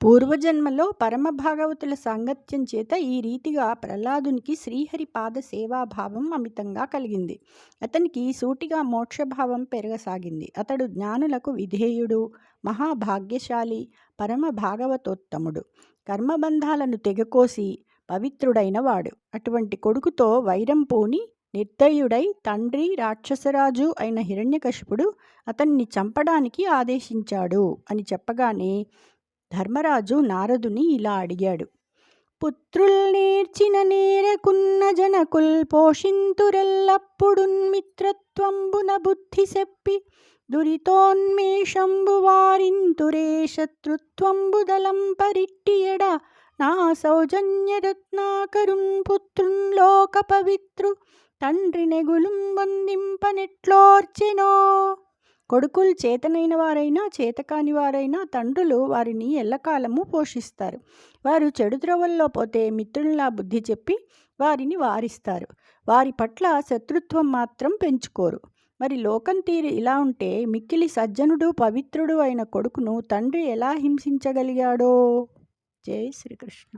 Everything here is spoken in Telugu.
పూర్వజన్మలో పరమభాగవతుల సాంగత్యం చేత ఈ రీతిగా ప్రహ్లాదునికి శ్రీహరి పాద సేవాభావం అమితంగా కలిగింది. అతనికి సూటిగా మోక్షభావం పెరగసాగింది. అతడు జ్ఞానులకు విధేయుడు, మహాభాగ్యశాలి, పరమ భాగవతోత్తముడు, కర్మబంధాలను తెగకోసి పవిత్రుడైన వాడు. అటువంటి కొడుకుతో వైరం పూని నిర్దయుడై తండ్రి రాక్షసరాజు అయిన హిరణ్యకశిపుడు అతన్ని చంపడానికి ఆదేశించాడు అని చెప్పగానే ధర్మరాజు నారదుని ఇలా అడిగాడు: పుత్రుల్ నేర్చిన నేరకున్న జనకుల్ పోషింతురెల్లప్పుడున్ మిత్రత్వంబున బుద్ధి సెప్పి దురితోన్మేషంబు వారింతురే శత్రుత్వంబు దళం పరిట్టియడ నా సౌజన్యరత్నాకరున్ పుత్రున్ లోక పవిత్రు తండ్రి నెగులుం వందింపనెట్లోర్చెనో. కొడుకులు చేతనైన వారైనా చేతకాని వారైనా తండ్రులు వారిని ఎల్లకాలము పోషిస్తారు. వారు చెడు త్రోవల్లో పోతే మిత్రుల్లా బుద్ధి చెప్పి వారిని వారిస్తారు. వారి పట్ల శత్రుత్వం మాత్రం పెంచుకోరు. మరి లోకం తీరు ఇలా ఉంటే మిక్కిలి సజ్జనుడు పవిత్రుడు అయిన కొడుకును తండ్రి ఎలా హింసించగలిగాడో. జై శ్రీకృష్ణ.